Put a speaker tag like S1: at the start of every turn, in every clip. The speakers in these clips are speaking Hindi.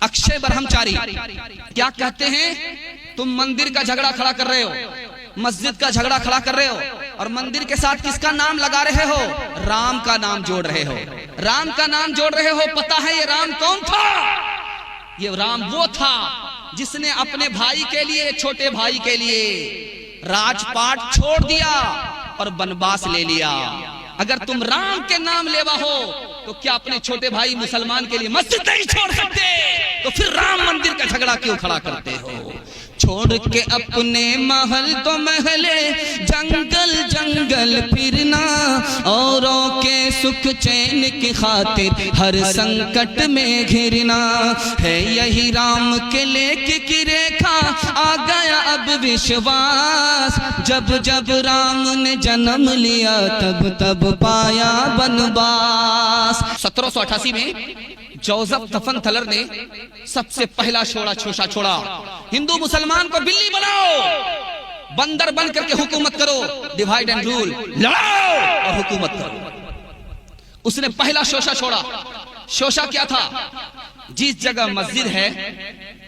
S1: अक्षय ब्रह्मचारी क्या कहते हैं, तुम मंदिर का झगड़ा खड़ा कर रहे हो, मस्जिद का झगड़ा खड़ा कर रहे हो, और मंदिर के साथ किसका नाम लगा रहे हो, राम का नाम जोड़ रहे हो, राम का नाम जोड़ रहे हो। पता है ये राम कौन था? ये राम वो था जिसने अपने भाई के लिए, छोटे भाई के लिए राजपाट छोड़ दिया और वनवास ले लिया। अगर तुम राम के नाम लेवा हो तो क्या अपने छोटे भाई मुसलमान के लिए मस्जिद नहीं छोड़ सकते? तो फिर राम मंदिर का झगड़ा क्यों खड़ा करते हो? छोड़ के अपने महल तो महले, जंगल जंगल फिरना, औरों के सुख चैन की खातिर हर संकट में घिरना है। यही राम के लेख की रेखा, आ गया अब विश्वास। जब जब राम ने जन्म लिया तब तब पाया वनवास। 1788 में जोसेफ तफन थलर ने सबसे पहला शोषा छोड़ा। हिंदू मुसलमान को बिल्ली बनाओ, बंदर बन करके हुकूमत करो, डिवाइड एंड रूल, लड़ाओ और हुकूमत करो। उसने पहला शोषा छोड़ा। शोषा क्या था? जिस जगह मस्जिद है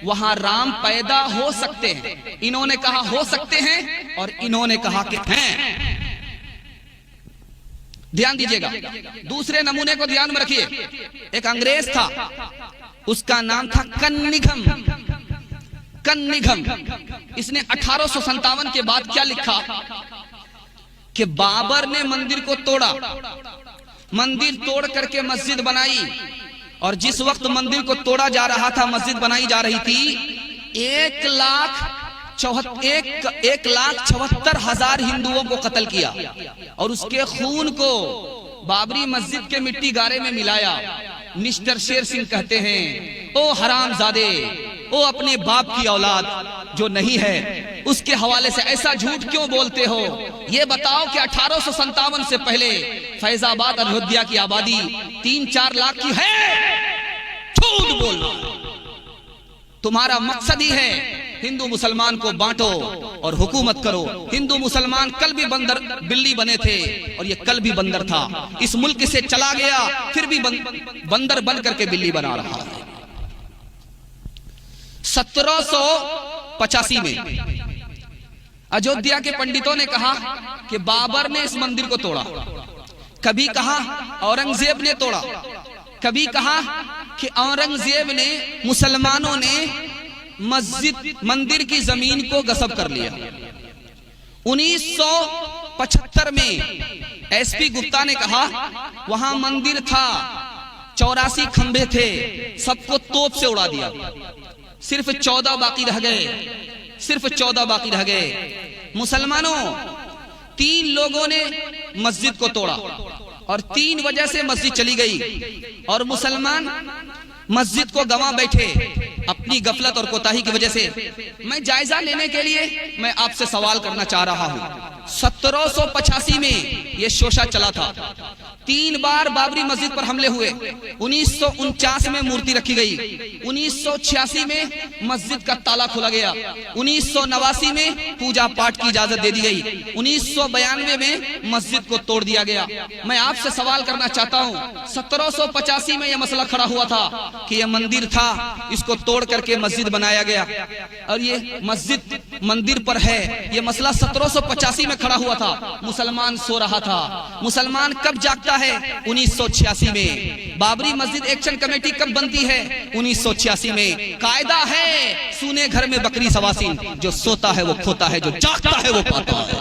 S1: वहां राम पैदा हो सकते हैं। इन्होंने कहा हो सकते हैं और इन्होंने कहा कि हैं। ध्यान दीजिएगा, दूसरे नमूने को ध्यान में रखिए। एक अंग्रेज था, उसका नाम था कन्निघम। इसने 1857 के बाद क्या लिखा कि बाबर ने मंदिर को तोड़ा, मंदिर तोड़ करके मस्जिद बनाई, और जिस वक्त मंदिर को तोड़ा जा रहा था, मस्जिद बनाई जा रही थी, 1,74,000 हिंदुओं को कत्ल किया और उसके खून को बाबरी मस्जिद के मिट्टी गारे में मिलाया। मिस्टर शेर सिंह कहते हैं, ओ हरामजादे, ओ अपने बाप की औलाद जो नहीं है उसके हवाले से ऐसा झूठ क्यों बोलते हो? ये बताओ कि 1857 से पहले फैजाबाद और अयोध्या की आबादी 3-4 लाख की है। झूठ बोलना तुम्हारा मकसद ही है हिंदू मुसलमान को बांटो और हुकूमत करो। हिंदू मुसलमान कल भी बंदर बिल्ली बने थे और ये कल भी बंदर था। इस मुल्क से चला गया, फिर भी बंदर बन करके बिल्ली बना रहा है। 1785 में अयोध्या के पंडितों ने कहा कि बाबर ने इस मंदिर को तोड़ा, कभी कहा औरंगजेब ने तोड़ा, कभी कहा कि औरंगजेब ने, मुसलमानों ने मंदिर की जमीन को गसब कर लिया। 1975 में एसपी गुप्ता ने कहा वहां मंदिर था, 84 खंभे थे, सबको तोप से उड़ा दिया, सिर्फ 14 बाकी रह गए, सिर्फ 14 बाकी रह गए। मुसलमानों, 3 लोगों ने मस्जिद को तोड़ा और 3 वजह से मस्जिद चली गई, और मुसलमान मस्जिद को गंवा बैठे अपनी गफलत और कोताही की वजह से। मैं जायजा लेने के लिए मैं आपसे सवाल करना चाह रहा हूं। 1785 में यह शोषा चला था, 3 बार बाबरी मस्जिद पर हमले हुए। 1949 में मूर्ति रखी गई, 1986 में मस्जिद का ताला खोला गया, 1989 में पूजा पाठ की इजाजत दे दी गई, 1992 में मस्जिद को तोड़ दिया गया। मैं आपसे सवाल करना चाहता हूं, 1785 में यह मसला खड़ा हुआ था कि यह मंदिर था, इसको तोड़ करके मस्जिद बनाया गया, और ये मस्जिद मंदिर पर है। यह मसला 1785 में खड़ा हुआ था। मुसलमान सो रहा था। मुसलमान कब जागता है? 1986 में। बाबरी मस्जिद एक्शन कमेटी कब बनती है? 1986 में। कायदा है, सुने घर में बकरी सवासीन, जो सोता है वो खोता है, जो जागता है वो पाता है।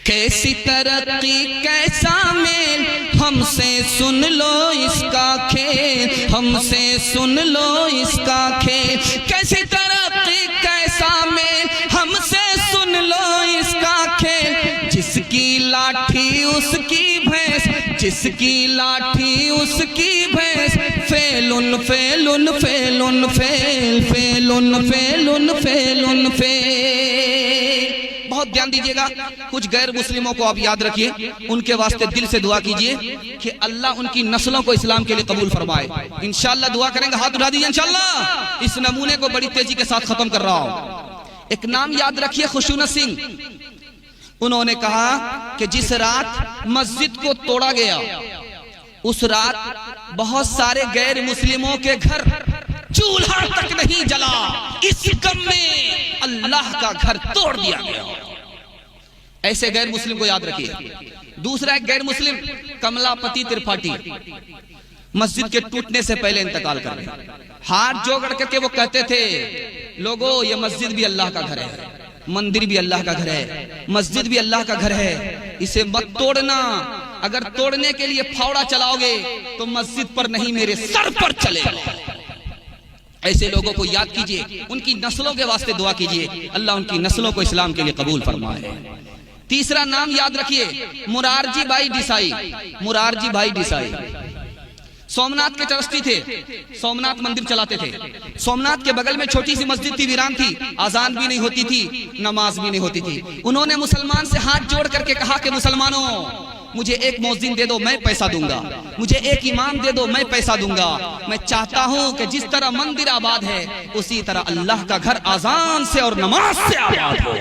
S1: कैसी तरक्की कैसा मेल, हमसे सुन लो इसका खेल, हमसे सुन लो इसका खेल। कैसी तरक्की कैसा मेल, हमसे सुन लो इसका खेल। जिसकी लाठी उसकी भैंस, जिसकी लाठी उसकी भैंस, फेलुन फेलुन फेलुन फेल, फेलुन फेलुन फेलुन फेल। बहुत ध्यान दीजिएगा, कुछ गैर मुस्लिमों को आप याद रखिए, उनके वास्ते दिल से दुआ कीजिए कि अल्लाह उनकी नस्लों को इस्लाम के लिए कबूल फरमाए। इंशाअल्लाह दुआ करेंगे, हाथ उठा दीजिए इंशाअल्लाह। इस नमूने को बड़ी तेजी के साथ खत्म कर रहा हूं। एक नाम याद रखिए, खुशूनत सिंह। उन्होंने कहा कि जिस रात मस्जिद को तोड़ा गया उस रात बहुत सारे गैर मुस्लिमों के घर चूल्हा तक नहीं जला। इस गम में अल्लाह का घर तोड़ दिया गया। ऐसे गैर मुस्लिम को याद रखिए। दूसरा एक गैर मुस्लिम कमलापति त्रिपाठी मस्जिद के टूटने से पहले इंतकाल कर गए। हाथ जोड़ करके वो कहते थे, लोगों ये मस्जिद भी अल्लाह का घर है, मंदिर भी अल्लाह का घर है, मस्जिद भी अल्लाह का घर है, इसे मत तोड़ना। अगर तोड़ने के लिए फावड़ा चलाओगे तो मस्जिद पर नहीं मेरे सर पर चलेगा। ऐसे लोगों को याद कीजिए, उनकी नस्लों के वास्ते दुआ कीजिए, अल्लाह उनकी नस्लों को इस्लाम के लिए कबूल फरमाए। तीसरा नाम याद रखिए, मुरारजी भाई देसाई। मुरारजी भाई देसाई सोमनाथ के ट्रस्टी थे, सोमनाथ मंदिर चलाते थे। सोमनाथ के बगल में छोटी सी मस्जिद थी, वीरान थी, आजान भी नहीं होती थी, नमाज भी नहीं होती थी। उन्होंने मुसलमान से हाथ जोड़ करके कहा कि मुसलमानों, मुझे एक मौजिन दे दो, मैं पैसा दूंगा। मुझे एक इमाम दे दो, मैं पैसा दूंगा। मैं चाहता हूं कि जिस तरह मंदिर आबाद है उसी तरह अल्लाह का घर आजान से और नमाज से आबाद हो।